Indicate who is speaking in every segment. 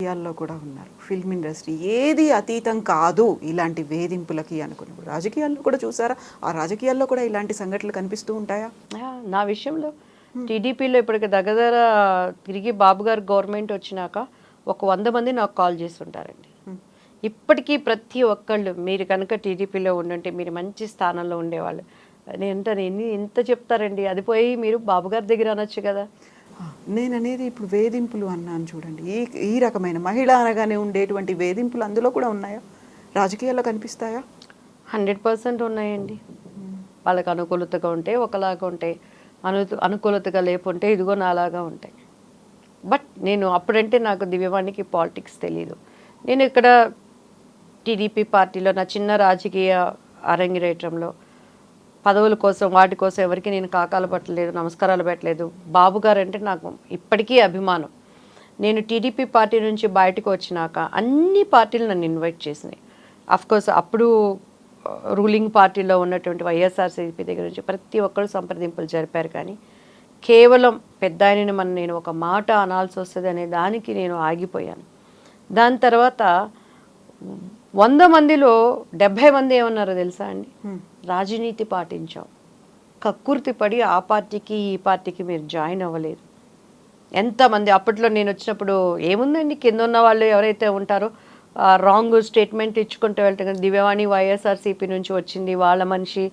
Speaker 1: రాజకీయాల్లో కూడా ఉన్నారు. ఫిల్మ్ ఇండస్ట్రీ ఏది అతీతం కాదు ఇలాంటి వేధింపులకి అనుకున్నప్పుడు. రాజకీయాల్లో కూడా చూసారా? ఆ రాజకీయాల్లో కూడా ఇలాంటి సంఘటనలు కనిపిస్తూ ఉంటాయా?
Speaker 2: నా విషయంలో టీడీపీలో ఇప్పటికి దగ్గర తిరిగి బాబు గారు గవర్నమెంట్ వచ్చినాక ఒక 100 మంది నాకు కాల్ చేస్తుంటారండి. ఇప్పటికీ ప్రతి ఒక్కళ్ళు మీరు కనుక టీడీపీలో ఉండుంటే మీరు మంచి స్థానంలో ఉండేవాళ్ళు. నేను ఎంత చెప్తారండి, అది పోయి మీరు బాబు గారి దగ్గర అనొచ్చు కదా.
Speaker 1: నేననేది ఇప్పుడు వేధింపులు అన్నాను చూడండి. ఈ ఈ రకమైన మహిళ అనగానే ఉండేటువంటి వేధింపులు అందులో కూడా ఉన్నాయా? రాజకీయాల్లో కనిపిస్తాయా?
Speaker 2: 100% ఉన్నాయండి. వాళ్ళకి అనుకూలతగా ఉంటే ఒకలాగా ఉంటాయి, అనుకూలతగా లేకుంటే ఇదిగో నాలాగా ఉంటాయి. బట్ నేను అప్పుడంటే నాకు దివ్యవాణికి పాలిటిక్స్ తెలీదు. నేను ఇక్కడ టీడీపీ పార్టీలో నా చిన్న రాజకీయ అరంగిరేటంలో పదవుల కోసం వాటి కోసం ఎవరికి నేను కాకాలు పట్టలేదు, నమస్కారాలు పెట్టలేదు. బాబు గారు అంటే నాకు ఇప్పటికీ అభిమానం. నేను టీడీపీ పార్టీ నుంచి బయటకు వచ్చినాక అన్ని పార్టీలు నన్ను ఇన్వైట్ చేసినాయి. అఫ్కోర్స్ అప్పుడు రూలింగ్ పార్టీలో ఉన్నటువంటి వైఎస్ఆర్సీపీ దగ్గర నుంచి ప్రతి ఒక్కరు సంప్రదింపులు జరిపారు. కానీ కేవలం పెద్ద ఆయనని నేను ఒక మాట అనాల్సి వస్తుంది అనే దానికి నేను ఆగిపోయాను. దాని తర్వాత 100 మందిలో 70 మంది ఏమన్నారో తెలుసా అండి? రాజనీతి పాటించాం, కక్కుర్తి పడి ఆ పార్టీకి ఈ పార్టీకి మీరు జాయిన్ అవ్వలేదు. ఎంతమంది అప్పట్లో నేను వచ్చినప్పుడు ఏముందండి, కింద ఉన్న వాళ్ళు ఎవరైతే ఉంటారో రాంగ్ స్టేట్మెంట్ ఇచ్చుకుంటూ వెళ్తే దివ్యవాణి వైఎస్ఆర్సీపీ నుంచి వచ్చింది, వాళ్ళ మనిషి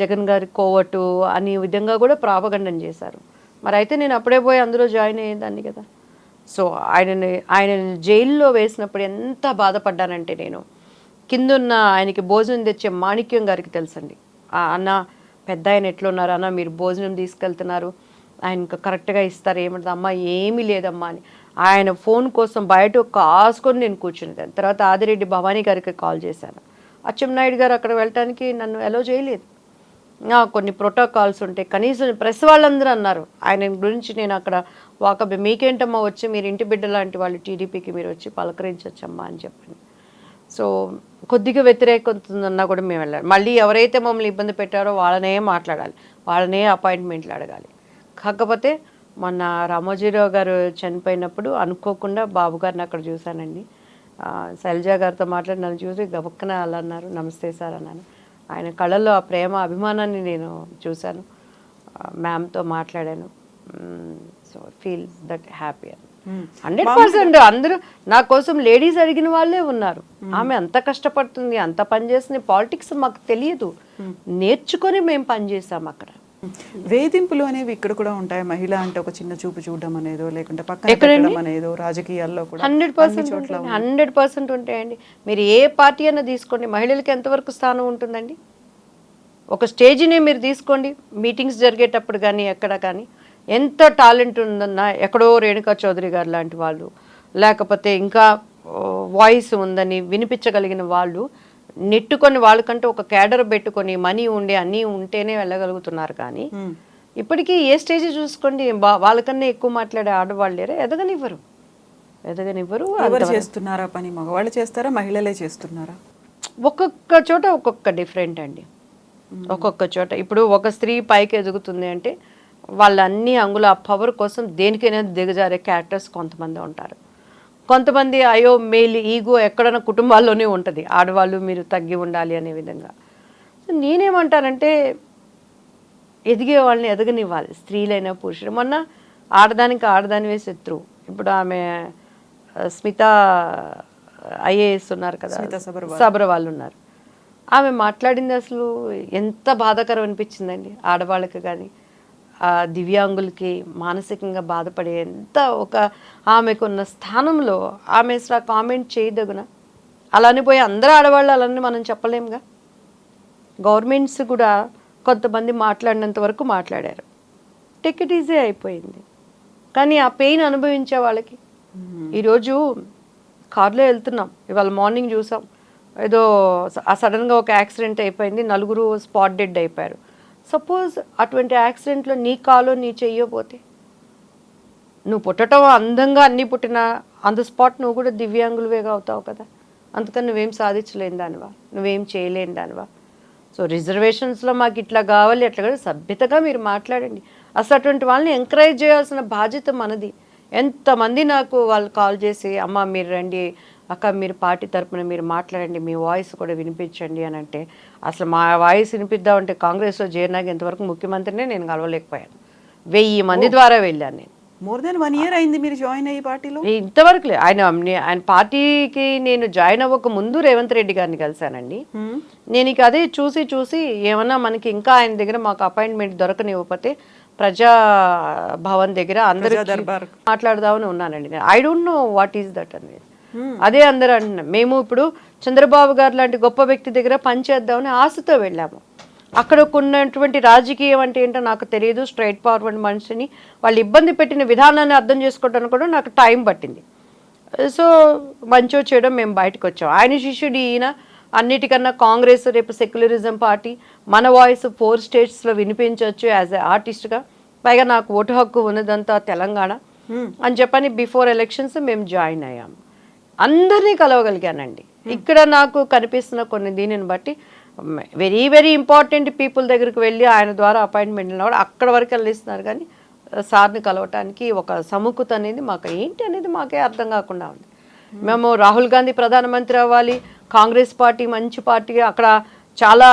Speaker 2: జగన్ గారి కోవటు అనే విధంగా కూడా ప్రాపగండం చేశారు. మరి అయితే నేను అప్పుడే పోయి అందులో జాయిన్ అయ్యేదాన్ని కదా. సో ఆయన జైల్లో వేసినప్పుడు ఎంత బాధపడ్డానంటే, నేను కిందున్న ఆయనకి భోజనం తెచ్చే మాణిక్యం గారికి తెలుసండి, అన్న పెద్ద ఆయన ఎట్లున్నారు అన్న, మీరు భోజనం తీసుకెళ్తున్నారు, ఆయనకు కరెక్ట్గా ఇస్తారు, ఏమంటుంది అమ్మ ఏమీ లేదమ్మా అని ఆయన ఫోన్ కోసం బయట కాసుకొని నేను కూర్చునేదాన్ని. తర్వాత ఆదిరెడ్డి భవానీ గారికి కాల్ చేశాను. అచ్చెన్నాయుడు గారు అక్కడ వెళ్ళటానికి నన్ను అలో చేయలేదు. కొన్ని ప్రోటోకాల్స్ ఉంటాయి. కనీసం ప్రెస్ వాళ్ళందరూ అన్నారు ఆయన గురించి, నేను అక్కడ వాకబ్ మీకేంటమ్మా వచ్చి, మీరు ఇంటి బిడ్డ లాంటి వాళ్ళు టీడీపీకి మీరు వచ్చి పలకరించవచ్చమ్మా అని చెప్పాను. సో కొద్దిగా వ్యతిరేకతన్నా కూడా మేము వెళ్ళాలి. మళ్ళీ ఎవరైతే మమ్మల్ని ఇబ్బంది పెట్టారో వాళ్ళనే మాట్లాడాలి, వాళ్ళనే అపాయింట్మెంట్లు అడగాలి. కాకపోతే మొన్న రామోజీరావు గారు చనిపోయినప్పుడు అనుకోకుండా బాబు గారిని అక్కడ చూశానండి. శైలజ గారితో మాట్లాడి నన్ను చూసి గబక్కన అలా అన్నారు, నమస్తే సార్ అన్నాను. ఆయన కళ్ళల్లో ఆ ప్రేమ అభిమానాన్ని నేను చూశాను. మ్యామ్తో మాట్లాడాను. So feel that happy. 100% అందరూ నా కోసం లేడీస్ అడిగిన వాళ్ళే ఉన్నారు. ఆమె అంత కష్టపడుతుంది, అంత పనిచేస్తుంది. పాలిటిక్స్ మాకు తెలియదు, నేర్చుకొని మేము పనిచేసాం అక్కడ.
Speaker 1: వేధింపులు అనేవి ఇక్కడ కూడా ఉంటాయి. మహిళ అంటే ఒక చిన్న చూపు చూడడం అనేదో, లేకుంటే పక్కన పెట్టడం అనేదో రాజకీయాల్లో కూడా
Speaker 2: 100% ఉంటాయండి. మీరు ఏ పార్టీ అయినా తీసుకోండి, మహిళలకి ఎంతవరకు స్థానం ఉంటుందండి? ఒక స్టేజ్ని మీరు తీసుకోండి, మీటింగ్స్ జరిగేటప్పుడు కానీ ఎక్కడ కానీ ఎంత టాలెంట్ ఉందన్నా, ఎక్కడో రేణుకా చౌదరి గారు లాంటి వాళ్ళు, లేకపోతే ఇంకా వాయిస్ ఉందని వినిపించగలిగిన వాళ్ళు నెట్టుకొని వాళ్ళకంటే ఒక క్యాడర్ పెట్టుకొని మనీ ఉండి అన్నీ ఉంటేనే వెళ్ళగలుగుతున్నారు. కానీ ఇప్పటికీ ఏ స్టేజ్ చూసుకోండి, వాళ్ళకన్నా ఎక్కువ మాట్లాడే ఆడవాళ్ళు లేరా? ఎదగనివ్వరు.
Speaker 1: ఎవరు చేస్తున్నారా పని? మగవాళ్ళు చేస్తారా, మహిళలే చేస్తున్నారా?
Speaker 2: ఒక్కొక్క చోట ఒక్కొక్క డిఫరెంట్ అండి. ఒక్కొక్క చోట ఇప్పుడు ఒక స్త్రీ పైకి ఎదుగుతుంది అంటే వాళ్ళు అన్ని అంగుల ఆ పవర్ కోసం దేనికైనా దిగజారే క్యారెక్టర్స్ కొంతమంది ఉంటారు. కొంతమంది అయ్యో మేల్ ఈగో ఎక్కడైనా కుటుంబాల్లోనే ఉంటుంది, ఆడవాళ్ళు మీరు తగ్గి ఉండాలి అనే విధంగా. సో నేనేమంటానంటే ఎదిగే వాళ్ళని ఎదగనివ్వాలి, స్త్రీలైనా పురుషులు. మొన్న ఆడదానివే శత్రువు. ఇప్పుడు ఆమె స్మిత ఐఏఎస్ ఉన్నారు కదా, సబర్వాల్ ఉన్నారు. ఆమె మాట్లాడింది అసలు ఎంత బాధాకరం అనిపించిందండి ఆడవాళ్ళకి కానీ దివ్యాంగులకి. మానసికంగా బాధపడే ఎంత ఒక ఆమెకున్న స్థానంలో ఆమె అసలు కామెంట్ చేయదగున. అలానే పోయి అందరూ ఆడవాళ్ళు అలానే మనం చెప్పలేముగా. గవర్నమెంట్స్ కూడా కొంతమంది మాట్లాడినంత వరకు మాట్లాడారు, టికెట్ ఈజీ అయిపోయింది. కానీ ఆ పెయిన్ అనుభవించే వాళ్ళకి, ఈరోజు కార్లో వెళ్తున్నాం, ఇవాళ మార్నింగ్ చూసాం, ఏదో సడన్గా ఒక యాక్సిడెంట్ అయిపోయింది, 4 స్పాట్ డెడ్ అయిపోయారు. సపోజ్ అటువంటి యాక్సిడెంట్లో నీ కాలో నీ చెయ్యపోతే, నువ్వు పుట్టడం అందంగా అన్నీ పుట్టినా ఆన్ ద స్పాట్ నువ్వు కూడా దివ్యాంగులువేగా అవుతావు కదా. అందుకని నువ్వేం సాధించలేని దానివా, నువ్వేం చేయలేని దానివా? సో రిజర్వేషన్స్లో మాకు ఇట్లా కావాలి అట్లా కాదు, సభ్యతగా మీరు మాట్లాడండి. అసలు అటువంటి వాళ్ళని ఎంకరేజ్ చేయాల్సిన బాధ్యత మనది. ఎంతమంది నాకు వాళ్ళు కాల్ చేసి అమ్మ మీరు రండి, అక్క మీరు పార్టీ తరపున మీరు మాట్లాడండి, మీ వాయిస్ కూడా వినిపించండి అని అంటే, అసలు మా వాయిస్ వినిపిద్దామంటే కాంగ్రెస్లో చేరినాక ఇంతవరకు ముఖ్యమంత్రినే నేను కలవలేకపోయాను. 1000 మంది ద్వారా వెళ్ళాను నేను.
Speaker 1: మోర్ దెన్ 1 year అయింది మీరు జాయిన్ అయ్యి పార్టీలో.
Speaker 2: ఇంతవరకు ఆయన పార్టీకి నేను జాయిన్ అవ్వక ముందు రేవంత్ రెడ్డి గారిని కలిశానండి. నేను ఇక అదే చూసి ఏమన్నా మనకి ఇంకా ఆయన దగ్గర మాకు అపాయింట్మెంట్ దొరకనివ్వకపోతే ప్రజా భవన్ దగ్గర అందరూ మాట్లాడదామని ఉన్నానండి. I don't know what is that అనేది. అదే అందరూ అంటున్నారు. మేము ఇప్పుడు చంద్రబాబు గారు లాంటి గొప్ప వ్యక్తి దగ్గర పనిచేద్దామని ఆశతో వెళ్ళాము. అక్కడ ఉన్నటువంటి రాజకీయం అంటే ఏంటో నాకు తెలియదు. స్ట్రైట్ ఫార్వర్డ్ మనిషిని వాళ్ళు ఇబ్బంది పెట్టిన విధానాన్ని అర్థం చేసుకోవడానికి కూడా నాకు టైం పట్టింది. సో మంచో చేయడం మేము బయటకు వచ్చాం. ఆయన శిష్యుడు ఈయన. అన్నిటికన్నా కాంగ్రెస్ రేపు సెక్యులరిజం పార్టీ, మన వాయిస్ 4 స్టేట్స్లో వినిపించవచ్చు యాజ్ ఎ ఆర్టిస్ట్గా. పైగా నాకు ఓటు హక్కు ఉన్నదంతా తెలంగాణ అని చెప్పని బిఫోర్ ఎలక్షన్స్ మేము జాయిన్ అయ్యాము. అందరినీ కలవగలిగానండి. ఇక్కడ నాకు కనిపిస్తున్న కొన్ని దీనిని బట్టి వెరీ వెరీ ఇంపార్టెంట్ పీపుల్ దగ్గరికి వెళ్ళి ఆయన ద్వారా అపాయింట్మెంట్ కూడా అక్కడ వరకు వెళ్ళిస్తున్నారు. కానీ సార్ని కలవటానికి ఒక సముఖత అనేది మాకు ఏంటి అనేది మాకే అర్థం కాకుండా ఉంది. మేము రాహుల్ గాంధీ ప్రధానమంత్రి అవ్వాలి, కాంగ్రెస్ పార్టీ మంచి పార్టీ, అక్కడ చాలా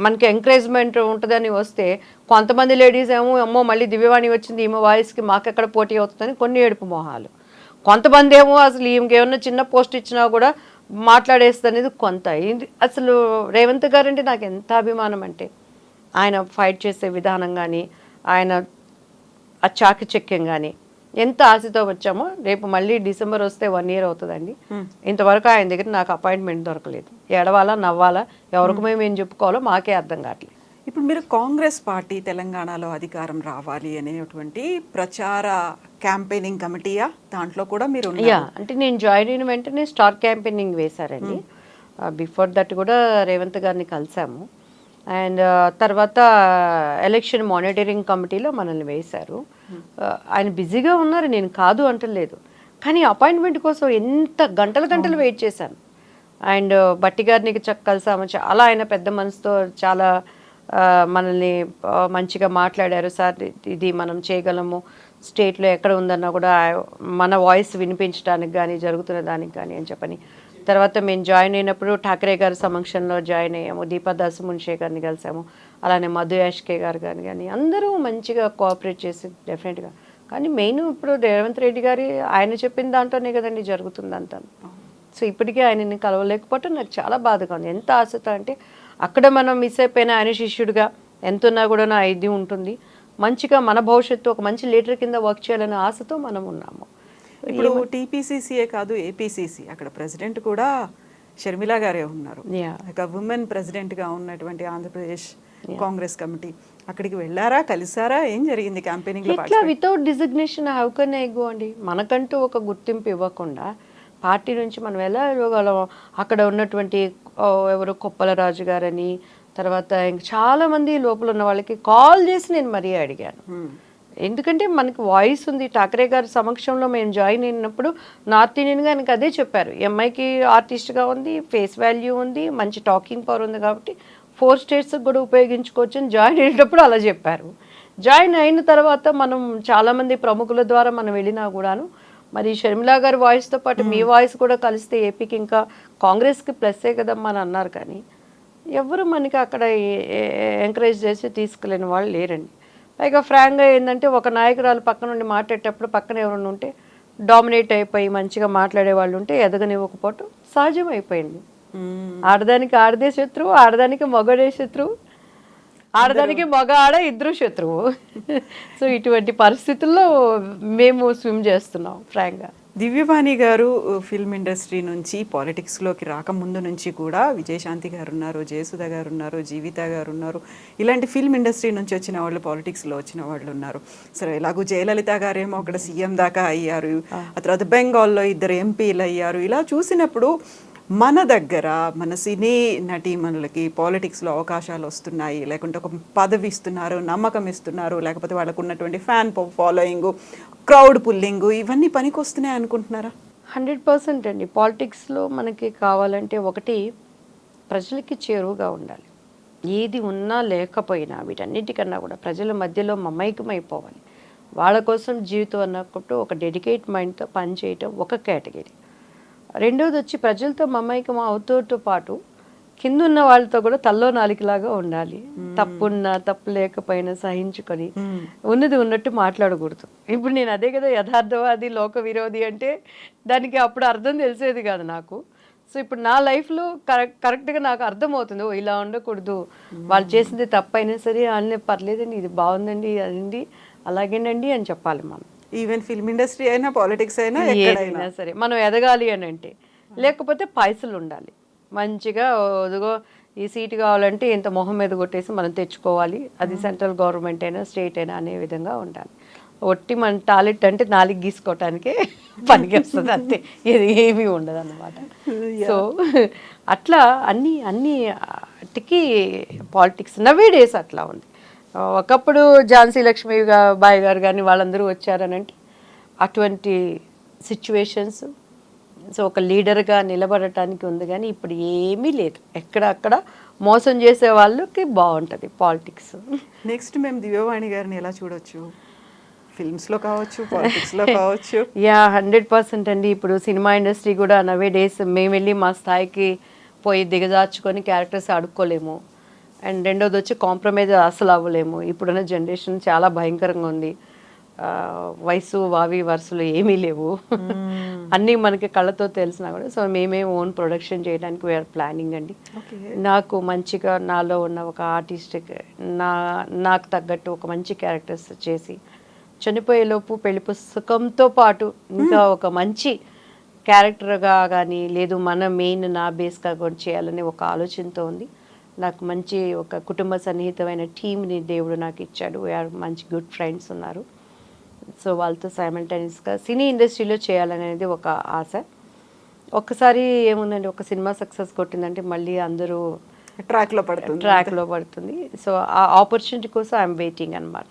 Speaker 2: మనకి ఎంకరేజ్మెంట్ ఉంటుందని వస్తే కొంతమంది లేడీస్ ఏమో అమ్మో మళ్ళీ దివ్యవాణి వచ్చింది ఈమె వాయిస్కి మాకెక్కడ పోటీ అవుతుందని కొన్ని ఏడుపు మొహాలు, కొంతమంది ఏమో అసలు ఈమెకి ఏమన్నా చిన్న పోస్ట్ ఇచ్చినా కూడా మాట్లాడేస్తుంది అనేది కొంత. అసలు రేవంత్ గారు అంటే నాకు ఎంత అభిమానం అంటే ఆయన ఫైట్ చేసే విధానం కానీ ఆయన ఆ చాకచక్యం కానీ ఎంత ఆశతో వచ్చామో. రేపు మళ్ళీ డిసెంబర్ వస్తే 1 year అవుతుందండి. ఇంతవరకు ఆయన దగ్గర నాకు అపాయింట్మెంట్ దొరకలేదు. ఏడవాలా నవ్వాలా ఎవరికి మేము ఏం చెప్పుకోవాలో మాకే అర్థం కావట్లేదు.
Speaker 1: ఇప్పుడు మీరు కాంగ్రెస్ పార్టీ తెలంగాణలో అధికారం రావాలి అనేటువంటి ప్రచార క్యాంపెయినింగ్ కమిటీయా దాంట్లో కూడా మీరు
Speaker 2: అంటే నేను జాయిన్ అయిన వెంటనే స్టార్ క్యాంపెయినింగ్ వేశారండి. బిఫోర్ దట్ కూడా రేవంత్ గారిని కలిసాము. అండ్ తర్వాత ఎలక్షన్ మానిటరింగ్ కమిటీలో మనల్ని వేశారు. ఆయన బిజీగా ఉన్నారు, నేను కాదు అంటలేదు. కానీ అపాయింట్మెంట్ కోసం ఎంత గంటలు వెయిట్ చేశాను. అండ్ బట్టి గారిని కలిసాము. చాలా ఆయన పెద్ద మనసుతో చాలా మనల్ని మంచిగా మాట్లాడారు. సార్ ఇది మనం చేయగలము, స్టేట్లో ఎక్కడ ఉందన్నా కూడా మన వాయిస్ వినిపించడానికి కానీ జరుగుతున్న దానికి కానీ అని చెప్పని. తర్వాత మేము జాయిన్ అయినప్పుడు ఠాకరే గారి సమక్షంలో జాయిన్ అయ్యాము. దీపాదాస్ మున్షే గారిని కలిసాము. అలానే మధు యాష్కే గారు కానీ అందరూ మంచిగా కోఆపరేట్ చేసి డెఫినెట్గా. కానీ మెయిన్ ఇప్పుడు రేవంత్ రెడ్డి గారి ఆయన చెప్పిన దాంట్లోనే కదండి జరుగుతుంది అంతా. సో ఇప్పటికీ ఆయనని కలవలేకపోవటం నాకు చాలా బాధగా ఉంది. ఎంత ఆశతో అంటే అక్కడ మనం మిస్ అయిపోయిన ఆయన శిష్యుడిగా ఎంతున్నా కూడా నా ఇది ఉంటుంది. మంచిగా మన భవిష్యత్తు ఒక మంచి లీడర్ కింద వర్క్ చేయాలనే ఆశతో మనం ఉన్నాము.
Speaker 1: ఇప్పుడు టీపీసీసీఏ కాదు ఏపీసీసీ అక్కడ ప్రెసిడెంట్ కూడా షర్మిల గారే ఉన్నారు. ఒక ఉమెన్ ప్రెసిడెంట్గా ఉన్నటువంటి ఆంధ్రప్రదేశ్ కాంగ్రెస్ కమిటీ అక్కడికి వెళ్ళారా, కలిసారా, ఏం జరిగింది క్యాంపెయినింగ్?
Speaker 2: ఇట్లా without designation how can I go అండి. మనకంటూ ఒక గుర్తింపు ఇవ్వకుండా పార్టీ నుంచి మనం ఎలా ఇవ్వగలం? అక్కడ ఉన్నటువంటి ఎవరు కొప్పల రాజు గారని, తర్వాత ఇంక చాలామంది లోపల ఉన్న వాళ్ళకి కాల్ చేసి నేను మరీ అడిగాను. ఎందుకంటే మనకి వాయిస్ ఉంది. ఠాకరే గారి సమక్షంలో మేము జాయిన్ అయినప్పుడు నార్త్ ఇండియన్గా ఆయనకి అదే చెప్పారు. ఎంఐకి ఆర్టిస్ట్గా ఉంది, ఫేస్ వాల్యూ ఉంది, మంచి టాకింగ్ పవర్ ఉంది కాబట్టి 4 స్టేట్స్కి కూడా ఉపయోగించుకోవచ్చు అని జాయిన్ అయ్యేటప్పుడు అలా చెప్పారు. జాయిన్ అయిన తర్వాత మనం చాలామంది ప్రముఖుల ద్వారా మనం వెళ్ళినా కూడాను మరి షర్మిలా గారి వాయిస్తో పాటు మీ వాయిస్ కూడా కలిస్తే ఏపీకి ఇంకా కాంగ్రెస్కి ప్లస్సే కదమ్మా అని అన్నారు. కానీ ఎవరు మనకి అక్కడ ఎంకరేజ్ చేసి తీసుకెళ్ళిన వాళ్ళు లేరండి. పైగా ఫ్రాంక్గా ఏంటంటే ఒక నాయకురాలు పక్క నుండి మాట్లాడేటప్పుడు పక్కన ఎవరైనా ఉంటే డామినేట్ అయిపోయి మంచిగా మాట్లాడే వాళ్ళు ఉంటే ఎదగనివ్వకపోవటం సహజం అయిపోయింది. ఆడదానికి ఆడదే శత్రువు, ఆడదానికి మగడే శత్రువు, ఆడదానికి మగ ఆడ ఇద్దరు శత్రువు. సో ఇటువంటి పరిస్థితుల్లో మేము స్విమ్ చేస్తున్నాం ఫ్రాంక్గా.
Speaker 1: దివ్యవాణి గారు ఫిల్మ్ ఇండస్ట్రీ నుంచి పాలిటిక్స్లోకి రాకముందు నుంచి కూడా విజయశాంతి గారు ఉన్నారు, జయసుధ గారు ఉన్నారు, జీవిత గారు ఉన్నారు. ఇలాంటి ఫిల్మ్ ఇండస్ట్రీ నుంచి వచ్చిన వాళ్ళు, పాలిటిక్స్లో వచ్చిన వాళ్ళు ఉన్నారు. సరే ఎలాగో జయలలిత గారేమో అక్కడ సీఎం దాకా అయ్యారు, ఆ తర్వాత బెంగాల్లో 2 ఎంపీలు అయ్యారు. ఇలా చూసినప్పుడు మన దగ్గర మన సినీ నటీమణులకి పాలిటిక్స్లో అవకాశాలు వస్తున్నాయి, లేకుంటే ఒక పదవి ఇస్తున్నారు, నమ్మకం ఇస్తున్నారు, లేకపోతే వాళ్ళకు ఉన్నటువంటి ఫ్యాన్ ఫాలోయింగ్, క్రౌడ్ పుల్లింగ్, ఇవన్నీ పనికి వస్తున్నాయి అనుకుంటున్నారా?
Speaker 2: 100% అండి. పాలిటిక్స్లో మనకి కావాలంటే ఒకటి ప్రజలకి చేరువుగా ఉండాలి. ఏది ఉన్నా లేకపోయినా వీటన్నిటికన్నా కూడా ప్రజల మధ్యలో మమైకమైపోవాలి. వాళ్ళ కోసం జీవితం అన్నప్పుడు ఒక డెడికేట్ మైండ్తో పనిచేయటం ఒక కేటగిరీ. రెండోది వచ్చి ప్రజలతో మమైకం అవుతూతో పాటు కింద ఉన్న వాళ్ళతో కూడా తల్లో నాలికలాగా ఉండాలి. తప్పున్నా తప్పు లేకపోయినా సహించుకొని ఉన్నది ఉన్నట్టు మాట్లాడకూడదు. ఇప్పుడు నేను అదే కదా యథార్థవాది లోక విరోధి అంటే దానికి అప్పుడు అర్థం తెలిసేది కాదు నాకు. సో ఇప్పుడు నా లైఫ్లో కరెక్ట్గా నాకు అర్థమవుతుంది, ఓ ఇలా ఉండకూడదు, వాళ్ళు చేసింది తప్పైనా సరే అన్నీ పర్లేదండి, ఇది బాగుందండి, అదండి అలాగేనండి అని చెప్పాలి మనం.
Speaker 1: ఈవెన్ ఫిల్మ్ ఇండస్ట్రీ అయినా పాలిటిక్స్ అయినా
Speaker 2: ఏదైనా సరే మనం ఎదగాలి అని అంటే, లేకపోతే పైసలు ఉండాలి మంచిగా. ఇదిగో ఈ సీటు కావాలంటే ఇంత మొహం మీద కొట్టేసి మనం తెచ్చుకోవాలి, అది సెంట్రల్ గవర్నమెంట్ అయినా స్టేట్ అయినా అనే విధంగా ఉండాలి. ఒట్టి మన టాలెంట్ అంటే నాలుగు గీసుకోవటానికే పనికి వస్తుంది అంతే, ఇది ఏమీ ఉండదు అన్నమాట. సో అట్లా అన్నిటికీ పాలిటిక్స్ నవే డేస్ అట్లా ఉంది. ఒకప్పుడు ఝాన్సీ లక్ష్మీ బాయ్ గారు కానీ వాళ్ళందరూ వచ్చారని అంటే అటువంటి సిచ్యువేషన్స్. సో ఒక లీడర్గా నిలబడటానికి ఉంది, కానీ ఇప్పుడు ఏమీ లేదు. ఎక్కడక్కడ మోసం చేసే వాళ్ళకి బాగుంటుంది పాలిటిక్స్.
Speaker 1: నెక్స్ట్ మేము దివ్యవాణి గారిని ఎలా చూడొచ్చు? ఫిల్మ్స్లో కావచ్చు, పాలిటిక్స్లో కావచ్చు.
Speaker 2: యా 100% అండి. ఇప్పుడు సినిమా ఇండస్ట్రీ కూడా నవే డేస్ మేము వెళ్ళి మా స్థాయికి పోయి దిగజార్చుకొని క్యారెక్టర్స్ ఆడుకోలేము. అండ్ రెండోది వచ్చి కాంప్రమైజ్ అసలు అవ్వలేము. ఇప్పుడున్న జనరేషన్ చాలా భయంకరంగా ఉంది. వయసు వావి వరుసలు ఏమీ లేవు, అన్నీ మనకి కళ్ళతో తెలిసినా కూడా. సో మేమే ఓన్ ప్రొడక్షన్ చేయడానికి వీఆర్ ప్లానింగ్ అండి. నాకు మంచిగా నాలో ఉన్న ఒక ఆర్టిస్టిక్ నాకు తగ్గట్టు ఒక మంచి క్యారెక్టర్స్ చేసి చనిపోయేలోపు పెళ్లి పుస్తకంతో పాటు ఇంకా ఒక మంచి క్యారెక్టర్గా కానీ లేదు మన మెయిన్ నా బేస్గా కూడా చేయాలనే ఒక ఆలోచనతో ఉంది. నాకు మంచి ఒక కుటుంబ సన్నిహితమైన టీంని దేవుడు నాకు ఇచ్చాడు. వీఆర్ మంచి గుడ్ ఫ్రెండ్స్ ఉన్నారు. సో వాళ్ళతో సైమల్టేనియస్గా సినీ ఇండస్ట్రీలో చేయాలనేది ఒక ఆశ. ఒక్కసారి ఏముందండి, ఒక సినిమా సక్సెస్ కొట్టిందంటే మళ్ళీ అందరూ ట్రాక్లో పడుతుంది. సో ఆ ఆపర్చునిటీ కోసం ఐఎమ్ వెయిటింగ్ అనమాట.